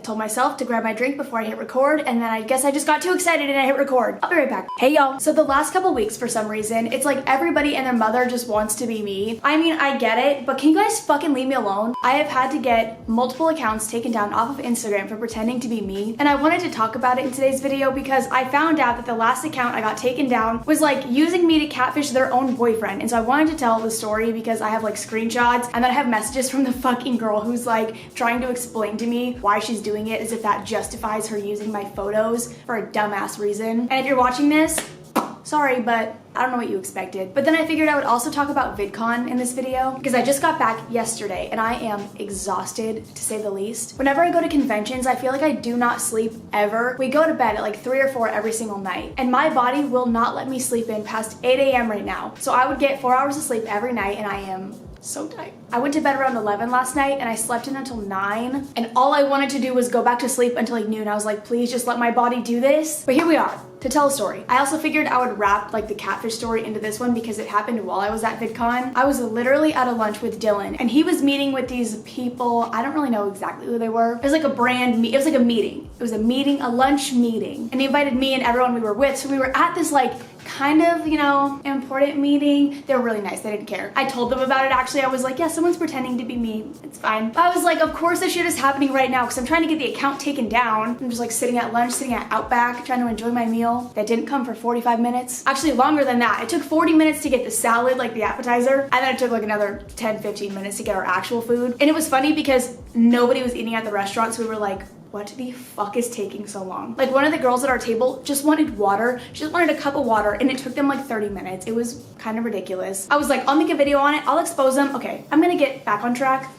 told myself to grab my drink before I hit record, and then I guess I just got too excited and I hit record. I'll be right back. Hey y'all. So the last couple weeks, for some reason, it's like everybody and their mother just wants to be me. I mean, I get it, but can you guys fucking leave me alone? I have had to get multiple accounts taken down off of Instagram for pretending to be me, and I wanted to talk about it in today's video because I found out that the last account I got taken down was like using me to catfish their own boyfriend. And so I wanted to tell the story because I have like screenshots, and then I have messages from the fucking girl who's like trying to explain to me why she's doing it as if that justifies her using my photos for a dumbass reason. And if you're watching this, sorry, but I don't know what you expected. But then I figured I would also talk about VidCon in this video because I just got back yesterday and I am exhausted, to say the least. Whenever I go to conventions, I feel like I do not sleep ever. We go to bed at like 3 or 4 every single night, and my body will not let me sleep in past 8 a.m. right now. So I would get 4 hours of sleep every night, and I am so tight. I went to bed around 11 last night and I slept in until 9, and all I wanted to do was go back to sleep until like noon. I was like, please just let my body do this. But here we are to tell a story. I also figured I would wrap like the catfish story into this one because it happened while I was at VidCon. I was literally at a lunch with Dylan, and he was meeting with these people. I don't really know exactly who they were. It was like a it was like a meeting. It was a lunch meeting. And he invited me and everyone we were with. So we were at this like kind of, you know, important meeting. They were really nice. They didn't care. I told them about it actually. I was like, yeah, someone's pretending to be me. It's fine. I was like, of course this shit is happening right now because I'm trying to get the account taken down. I'm just like sitting at lunch, sitting at Outback, trying to enjoy my meal. That didn't come for 45 minutes. Actually, longer than that. It took 40 minutes to get the salad, like the appetizer, and then it took like another 10-15 minutes to get our actual food. And it was funny because nobody was eating at the restaurant, so we were like, what the fuck is taking so long? Like, one of the girls at our table just wanted water. She just wanted a cup of water, and it took them like 30 minutes. It was kind of ridiculous. I was like, I'll make a video on it. I'll expose them. Okay, I'm gonna get back on track.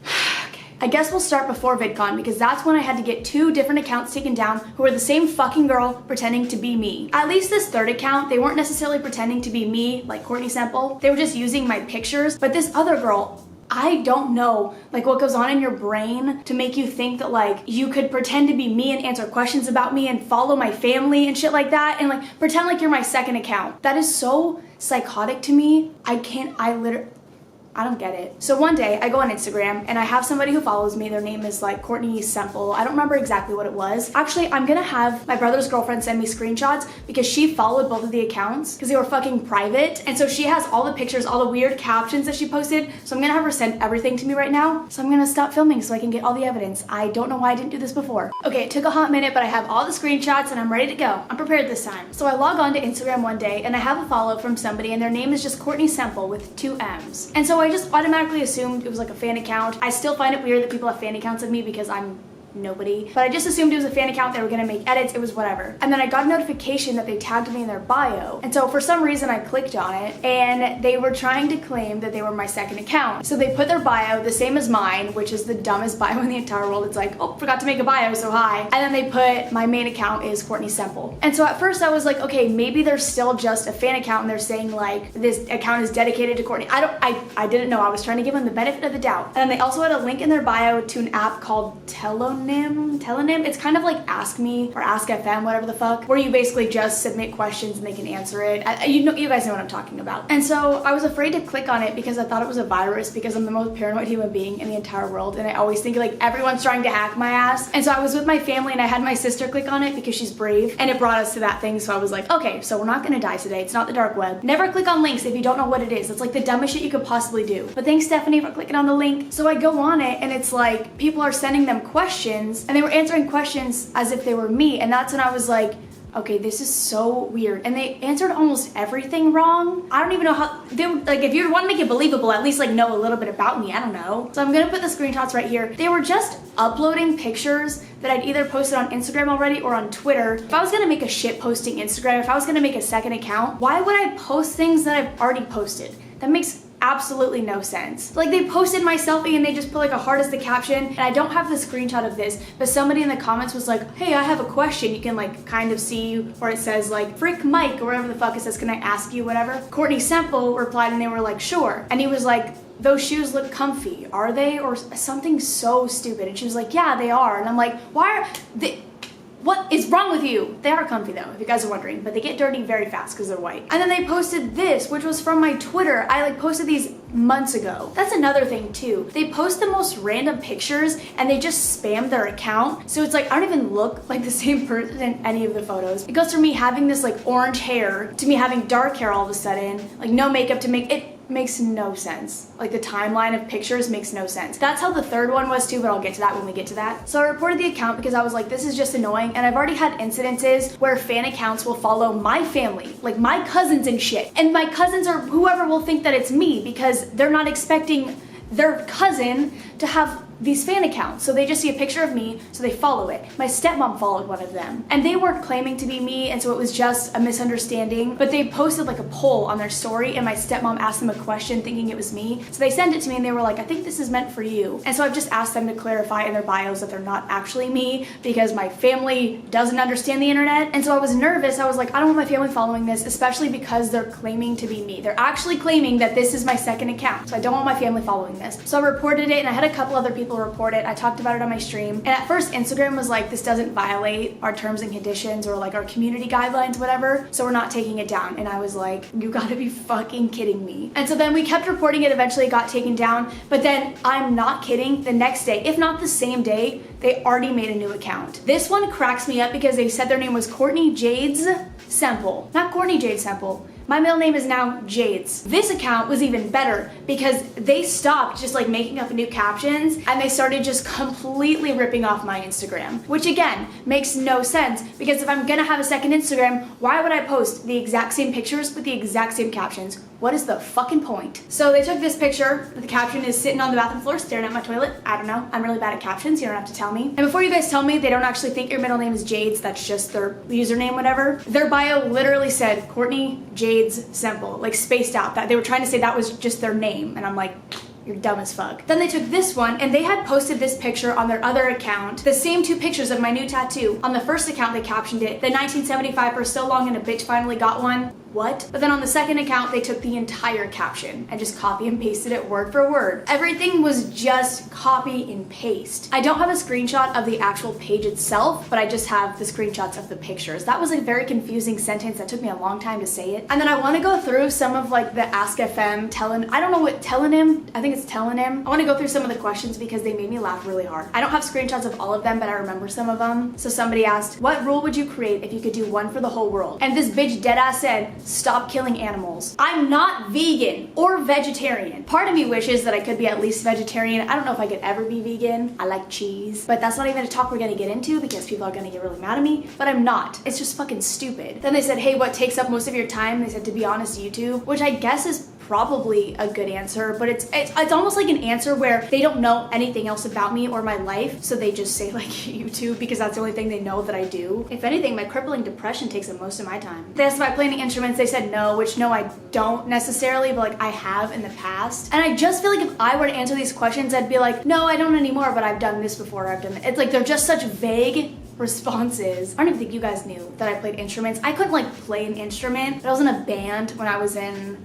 I guess we'll start before VidCon because that's when I had to get 2 different accounts taken down who were the same fucking girl pretending to be me. At least this third account, they weren't necessarily pretending to be me like Courtney Semple. They were just using my pictures. But this other girl, I don't know like what goes on in your brain to make you think that like you could pretend to be me and answer questions about me and follow my family and shit like that and like pretend like you're my second account. That is so psychotic to me. I don't get it. So one day I go on Instagram and I have somebody who follows me. Their name is like Courtney Semple. I don't remember exactly what it was. Actually, I'm gonna have my brother's girlfriend send me screenshots because she followed both of the accounts because they were fucking private. And so she has all the pictures, all the weird captions that she posted. So I'm gonna have her send everything to me right now. So I'm gonna stop filming so I can get all the evidence. I don't know why I didn't do this before. Okay, it took a hot minute, but I have all the screenshots and I'm ready to go. I'm prepared this time. So I log on to Instagram one day and I have a follow from somebody and their name is just Courtney Semple with 2 M's. And so I just automatically assumed it was like a fan account. I still find it weird that people have fan accounts of me because I'm nobody, but I just assumed it was a fan account. They were gonna make edits. It was whatever. And then I got a notification that they tagged me in their bio, and so for some reason I clicked on it and they were trying to claim that they were my second account. So they put their bio the same as mine, which is the dumbest bio in the entire world. It's like, oh, forgot to make a bio, so hi. And then they put my main account is Courtney Semple. And so at first I was like, okay, maybe they're still just a fan account and they're saying like this account is dedicated to Courtney. I didn't know. I was trying to give them the benefit of the doubt. And then they also had a link in their bio to an app called Tellonym. It's kind of like Ask Me or Ask FM, whatever the fuck, where you basically just submit questions and they can answer it. You guys know what I'm talking about. And so I was afraid to click on it because I thought it was a virus because I'm the most paranoid human being in the entire world, and I always think like everyone's trying to hack my ass. And so I was with my family and I had my sister click on it because she's brave, and it brought us to that thing. So I was like, okay, so we're not gonna die today. It's not the dark web. Never click on links if you don't know what it is. It's like the dumbest shit you could possibly do. But thanks, Stephanie, for clicking on the link. So I go on it and it's like people are sending them questions and they were answering questions as if they were me. And that's when I was like, okay, this is so weird. And they answered almost everything wrong. I don't even know how they were, like, if you want to make it believable, at least like know a little bit about me. I don't know. So I'm gonna put the screenshots right here. They were just uploading pictures that I'd either posted on Instagram already or on Twitter. If I was gonna make a shit posting Instagram, if I was gonna make a second account, why would I post things that I've already posted? That makes absolutely no sense. Like, they posted my selfie and they just put like a heart as the caption, and I don't have the screenshot of this, but somebody in the comments was like, hey, I have a question. You can like kind of see where it says like Frick Mike or whatever the fuck it says, can I ask you whatever? Courtney Semple replied and they were like, sure. And he was like, those shoes look comfy, are they? Or something so stupid. And she was like, yeah, they are. And I'm like, why are they? What is wrong with you? They are comfy though, if you guys are wondering, but they get dirty very fast because they're white. And then they posted this, which was from my Twitter. I like posted these months ago. That's another thing too. They post the most random pictures and they just spam their account. So it's like, I don't even look like the same person in any of the photos. It goes from me having this like orange hair to me having dark hair all of a sudden, like no makeup to make it. Makes no sense. Like the timeline of pictures makes no sense. That's how the third one was too, but I'll get to that when we get to that. So I reported the account because I was like, this is just annoying. And I've already had incidences where fan accounts will follow my family, like my cousins and shit. And my cousins or whoever will think that it's me because they're not expecting their cousin to have these fan accounts. So they just see a picture of me, so they follow it. My stepmom followed one of them. And they weren't claiming to be me, and so it was just a misunderstanding. But they posted like a poll on their story, and my stepmom asked them a question thinking it was me. So they sent it to me, and they were like, I think this is meant for you. And so I've just asked them to clarify in their bios that they're not actually me, because my family doesn't understand the internet. And so I was nervous. I was like, I don't want my family following this, especially because they're claiming to be me. They're actually claiming that this is my second account. So I don't want my family following this. So I reported it, and I had a couple other people report it. I talked about it on my stream. And at first Instagram was like, this doesn't violate our terms and conditions or like our community guidelines, whatever. So we're not taking it down. And I was like, you gotta be fucking kidding me. And so then we kept reporting it, eventually it got taken down. But then I'm not kidding, the next day, if not the same day, they already made a new account. This one cracks me up because they said their name was Courtney Jades Semple, not Courtney Jade Semple. My middle name is now Jades. This account was even better because they stopped just like making up new captions and they started just completely ripping off my Instagram, which again makes no sense because if I'm gonna have a second Instagram, why would I post the exact same pictures with the exact same captions? What is the fucking point? So they took this picture, the caption is sitting on the bathroom floor staring at my toilet. I don't know, I'm really bad at captions, you don't have to tell me. And before you guys tell me they don't actually think your middle name is Jades, that's just their username, whatever. Their bio literally said Courtney Jades Semple, like spaced out. That they were trying to say that was just their name, and I'm like, you're dumb as fuck. Then they took this one and they had posted this picture on their other account, the same two pictures of my new tattoo. On the first account they captioned it, the 1975 for so long and a bitch finally got one. What? But then on the second account, they took the entire caption and just copy and pasted it word for word. Everything was just copy and paste. I don't have a screenshot of the actual page itself, but I just have the screenshots of the pictures. That was a very confusing sentence that took me a long time to say it. And then I want to go through some of like the Ask FM, I don't know what Tellonym, I think it's Tellonym. I want to go through some of the questions because they made me laugh really hard. I don't have screenshots of all of them, but I remember some of them. So somebody asked, what rule would you create if you could do one for the whole world? And this bitch deadass said, stop killing animals. I'm not vegan or vegetarian. Part of me wishes that I could be at least vegetarian. I don't know if I could ever be vegan. I like cheese, but that's not even a talk we're gonna get into because people are gonna get really mad at me, but I'm not. It's just fucking stupid. Then they said, hey, what takes up most of your time? They said, to be honest, YouTube, which I guess is probably a good answer, but it's almost like an answer where they don't know anything else about me or my life, so they just say like YouTube because that's the only thing they know that I do. If anything, my crippling depression takes up most of my time. They asked if I play any instruments, they said no, which no, I don't necessarily, but like I have in the past. And I just feel like if I were to answer these questions, I'd be like, no, I don't anymore, but I've done this before, I've done it. It's like they're just such vague responses. I don't even think you guys knew that I played instruments. I couldn't like play an instrument, but I was in a band when I was in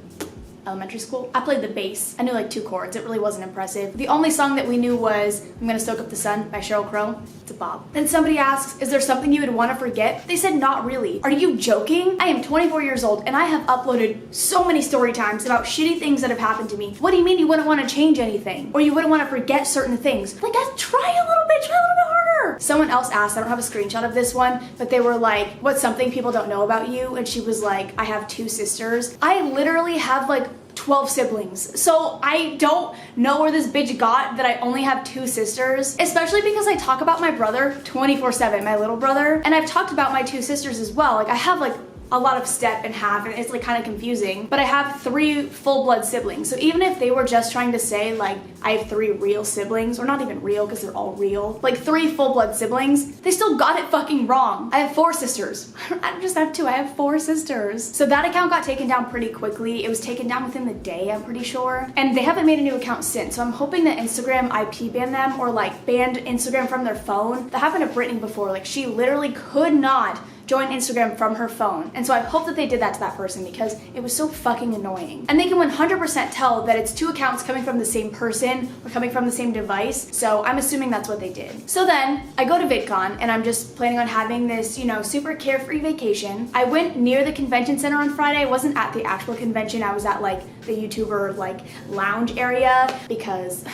elementary school. I played the bass. I knew like 2 chords. It really wasn't impressive. The only song that we knew was I'm Gonna Soak Up the Sun by Sheryl Crow. It's a bop. Then somebody asks, is there something you would want to forget? They said not really. Are you joking? I am 24 years old and I have uploaded so many story times about shitty things that have happened to me. What do you mean you wouldn't want to change anything? Or you wouldn't want to forget certain things? Like, try a little bit harder. Someone else asked, I don't have a screenshot of this one, but they were like, what's something people don't know about you? And she was like, I have 2 sisters. I literally have like 12 siblings. So I don't know where this bitch got that I only have 2 sisters, especially because I talk about my brother 24/7, my little brother, and I've talked about my 2 sisters as well. Like I have like a lot of step and half, and it's like kind of confusing, but I have 3 full-blood siblings. So even if they were just trying to say like I have 3 real siblings, or not even real because they're all real, like 3 full-blood siblings, they still got it fucking wrong. I have 4 sisters. I don't just have 2, I have 4 sisters. So that account got taken down pretty quickly. It was taken down within the day, I'm pretty sure, and they haven't made a new account since. So I'm hoping that Instagram IP banned them or like banned Instagram from their phone. That happened to Brittany before. Like she literally could not join Instagram from her phone. And so I hope that they did that to that person because it was so fucking annoying. And they can 100% tell that it's two accounts coming from the same person or coming from the same device. So I'm assuming that's what they did. So then I go to VidCon and I'm just planning on having this, you know, super carefree vacation. I went near the convention center on Friday. I wasn't at the actual convention. I was at like the YouTuber like lounge area because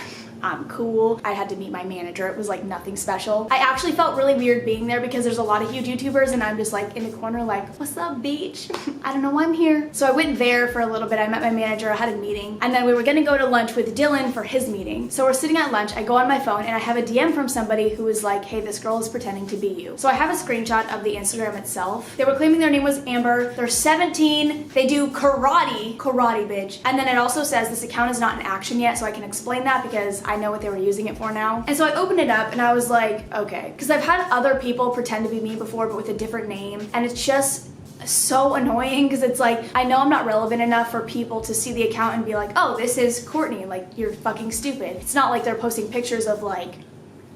I'm cool. I had to meet my manager. It was like nothing special. I actually felt really weird being there because there's a lot of huge YouTubers and I'm just like in the corner like, what's up, beach? I don't know why I'm here. So I went there for a little bit. I met my manager, I had a meeting, and then we were gonna go to lunch with Dylan for his meeting. So we're sitting at lunch, I go on my phone and I have a DM from somebody who was like, hey, this girl is pretending to be you. So I have a screenshot of the Instagram itself. They were claiming their name was Amber. They're 17. They do karate bitch. And then it also says this account is not in action yet, so I can explain that because I know what they were using it for now. And so I opened it up and I was like, okay. Because I've had other people pretend to be me before, but with a different name. And it's just so annoying because it's like, I know I'm not relevant enough for people to see the account and be like, oh, this is Courtney. Like, you're fucking stupid. It's not like they're posting pictures of like,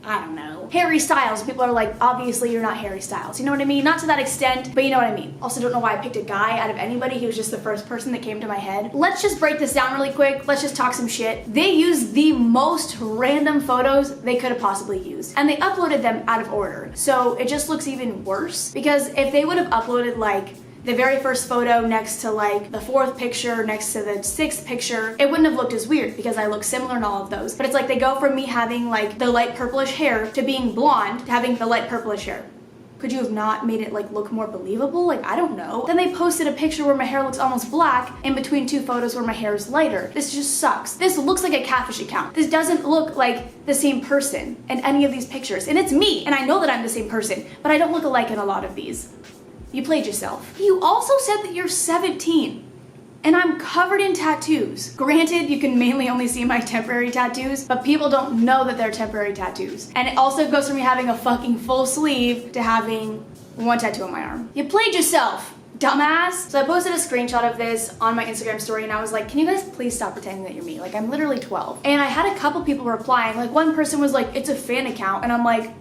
I don't know, Harry Styles. People are like, obviously you're not Harry Styles. You know what I mean? Not to that extent, but you know what I mean. Also don't know why I picked a guy out of anybody. He was just the first person that came to my head. Let's just break this down really quick. Let's just talk some shit. They used the most random photos they could have possibly used. And they uploaded them out of order. So it just looks even worse because if they would have uploaded like the very first photo next to like the fourth picture next to the sixth picture, it wouldn't have looked as weird because I look similar in all of those. But it's like they go from me having like the light purplish hair to being blonde to having the light purplish hair. Could you have not made it like look more believable? Like, I don't know. Then they posted a picture where my hair looks almost black in between two photos where my hair is lighter. This just sucks. This looks like a catfish account. This doesn't look like the same person in any of these pictures. And it's me, and I know that I'm the same person, but I don't look alike in a lot of these. You played yourself. You also said that you're 17 and I'm covered in tattoos. Granted, you can mainly only see my temporary tattoos, but people don't know that they're temporary tattoos. And it also goes from me having a fucking full sleeve to having one tattoo on my arm. You played yourself, dumbass. So I posted a screenshot of this on my Instagram story and I was like, can you guys please stop pretending that you're me? Like, I'm literally 12. And I had a couple people replying. Like, one person was like, it's a fan account. And I'm like,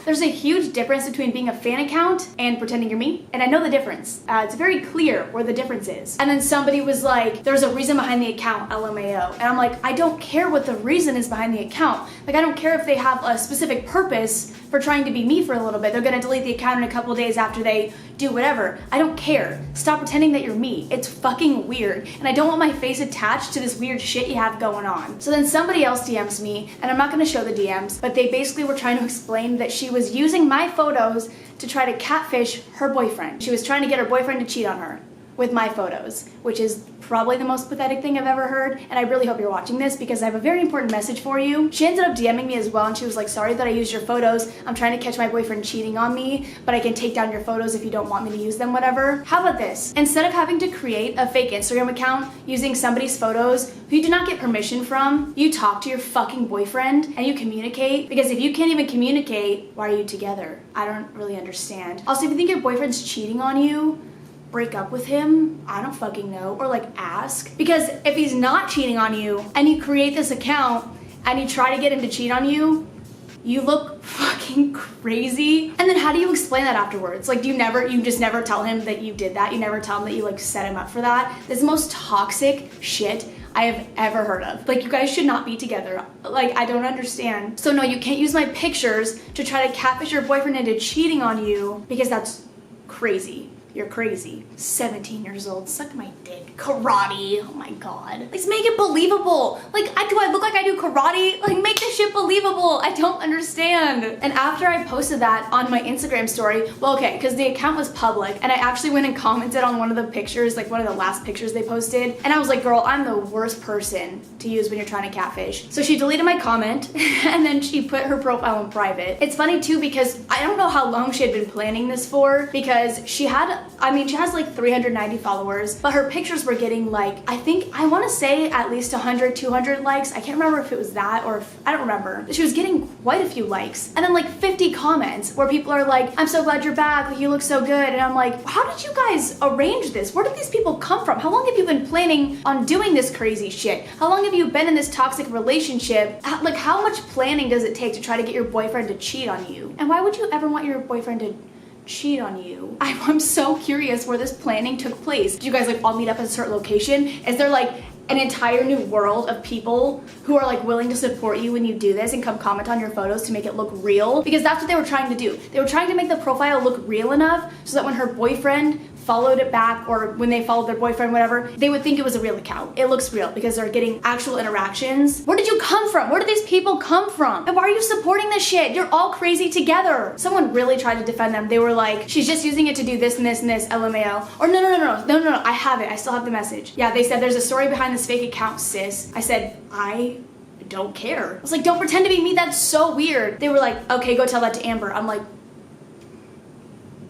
there's a huge difference between being a fan account and pretending you're me, and I know the difference. It's very clear where the difference is. And then somebody was like, there's a reason behind the account, LMAO. And I'm like, I don't care what the reason is behind the account. Like, I don't care if they have a specific purpose for trying to be me for a little bit. They're gonna delete the account in a couple days after they do whatever. I don't care. Stop pretending that you're me. It's fucking weird. And I don't want my face attached to this weird shit you have going on. So then somebody else DMs me, and I'm not gonna show the DMs, but they basically were trying to explain that she was using my photos to try to catfish her boyfriend. She was trying to get her boyfriend to cheat on her with my photos, which is probably the most pathetic thing I've ever heard. And I really hope you're watching this because I have a very important message for you. She ended up DMing me as well and she was like, sorry that I used your photos. I'm trying to catch my boyfriend cheating on me, but I can take down your photos if you don't want me to use them, whatever. How about this? Instead of having to create a fake Instagram account using somebody's photos who you do not get permission from, you talk to your fucking boyfriend and you communicate, because if you can't even communicate, why are you together? I don't really understand. Also, if you think your boyfriend's cheating on you, break up with him. I don't fucking know. Or like ask. Because if he's not cheating on you and you create this account and you try to get him to cheat on you, you look fucking crazy. And then how do you explain that afterwards? Like, you just never tell him that you did that? You never tell him that you like set him up for that? This is the most toxic shit I have ever heard of. Like, you guys should not be together. Like, I don't understand. So no, you can't use my pictures to try to catfish your boyfriend into cheating on you because that's crazy. You're crazy. 17 years old, suck my dick. Karate, oh my god. Let's make it believable. Like, do I look like I do karate? Like, make this shit believable. I don't understand. And after I posted that on my Instagram story, well, okay, because the account was public, and I actually went and commented on one of the pictures, like one of the last pictures they posted, and I was like, girl, I'm the worst person to use when you're trying to catfish. So she deleted my comment, and then she put her profile in private. It's funny too, because I don't know how long she had been planning this for, because she has like 390 followers, but her pictures were getting like, I want to say at least 100, 200 likes. I can't remember if it was that or I don't remember. She was getting quite a few likes and then like 50 comments where people are like, I'm so glad you're back, like you look so good. And I'm like, how did you guys arrange this? Where did these people come from? How long have you been planning on doing this crazy shit? How long have you been in this toxic relationship? Like, how much planning does it take to try to get your boyfriend to cheat on you? And why would you ever want your boyfriend to cheat on you. I'm so curious where this planning took place. Did you guys like all meet up at a certain location? Is there like an entire new world of people who are like willing to support you when you do this and come comment on your photos to make it look real? Because that's what they were trying to do. They were trying to make the profile look real enough so that when her boyfriend followed it back, or when they followed their boyfriend, whatever, they would think it was a real account. It looks real because they're getting actual interactions. Where did you come from? Where did these people come from? And why are you supporting this shit? You're all crazy together. Someone really tried to defend them. They were like, she's just using it to do this and this and this, LMAO. Or no, I have it. I still have the message. Yeah, they said there's a story behind this fake account, sis. I said, I don't care. I was like, don't pretend to be me. That's so weird. They were like, okay, go tell that to Amber. I'm like,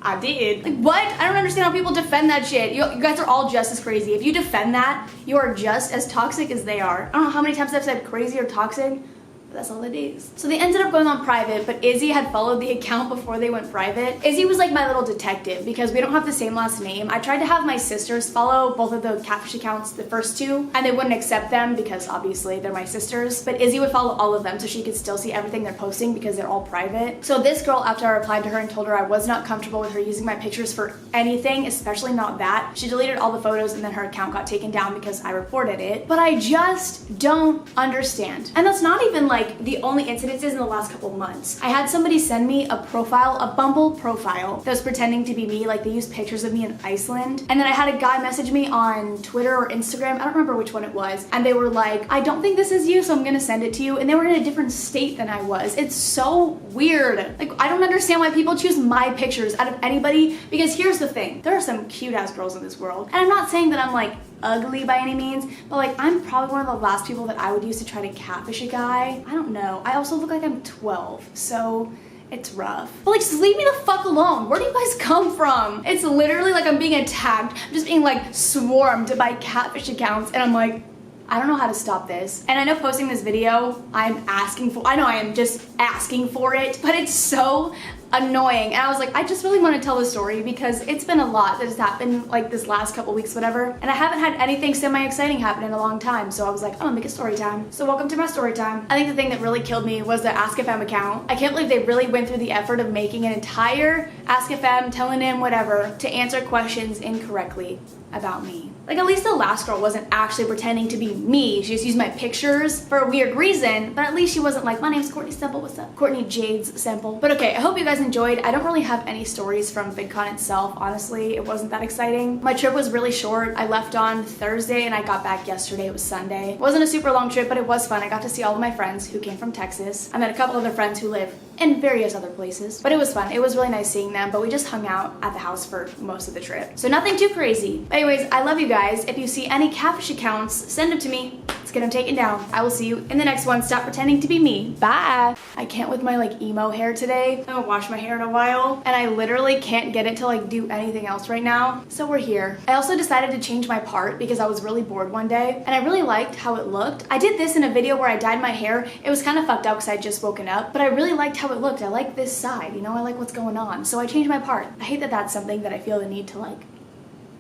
I did. Like, what? I don't understand how people defend that shit. You guys are all just as crazy. If you defend that, you are just as toxic as they are. I don't know how many times I've said crazy or toxic, but that's all it is. So they ended up going on private, but Izzy had followed the account before they went private. Izzy was like my little detective because we don't have the same last name. I tried to have my sisters follow both of the catfish accounts, the first two, and they wouldn't accept them because obviously they're my sisters. But Izzy would follow all of them so she could still see everything they're posting because they're all private. So this girl, after I replied to her and told her I was not comfortable with her using my pictures for anything, especially not that, she deleted all the photos and then her account got taken down because I reported it. But I just don't understand. And that's not even like the only incidences in the last couple months. I had somebody send me a profile, a Bumble profile that was pretending to be me, like they used pictures of me in Iceland. And then I had a guy message me on Twitter or Instagram, I don't remember which one it was, and they were like, I don't think this is you, so I'm gonna send it to you. And they were in a different state than I was. It's so weird. Like, I don't understand why people choose my pictures out of anybody, because here's the thing, there are some cute ass girls in this world. And I'm not saying that I'm like ugly by any means, but like I'm probably one of the last people that I would use to try to catfish a guy. I don't know. I also look like I'm 12, so it's rough. But like, just leave me the fuck alone. Where do you guys come from? It's literally like I'm being attacked. I'm just being like swarmed by catfish accounts, and I'm like, I don't know how to stop this. And I know posting this video, I know I am just asking for it, but it's so annoying. And I was like, I just really want to tell the story because it's been a lot that has happened like this last couple weeks, whatever. And I haven't had anything semi-exciting happen in a long time. So I was like, I'm gonna make a story time. So welcome to my story time. I think the thing that really killed me was the AskFM account. I can't believe they really went through the effort of making an entire AskFM, Tellonym, whatever, to answer questions incorrectly about me. Like, at least the last girl wasn't actually pretending to be me. She just used my pictures for a weird reason, but at least she wasn't like, my name's Courtney Semple, what's up? Courtney Jades Semple. But okay, I hope you guys enjoyed. I don't really have any stories from VidCon itself, honestly. It wasn't that exciting. My trip was really short. I left on Thursday and I got back yesterday. It was Sunday. It wasn't a super long trip, but it was fun. I got to see all of my friends who came from Texas. I met a couple other friends who live in various other places, but it was fun. It was really nice seeing them, but we just hung out at the house for most of the trip. So nothing too crazy. Anyways, I love you guys. If you see any catfish accounts, send them to me. Let's get them taken down. I will see you in the next one. Stop pretending to be me. Bye. I can't with my like emo hair today. I haven't washed my hair in a while, and I literally can't get it to like do anything else right now. So we're here. I also decided to change my part because I was really bored one day, and I really liked how it looked. I did this in a video where I dyed my hair. It was kind of fucked up because I had just woken up, but I really liked how it looked. I like this side, you know, I like what's going on. So I changed my part. I hate that that's something that I feel the need to like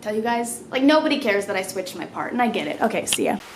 tell you guys. Like, nobody cares that I switched my part, and I get it. Okay, see ya.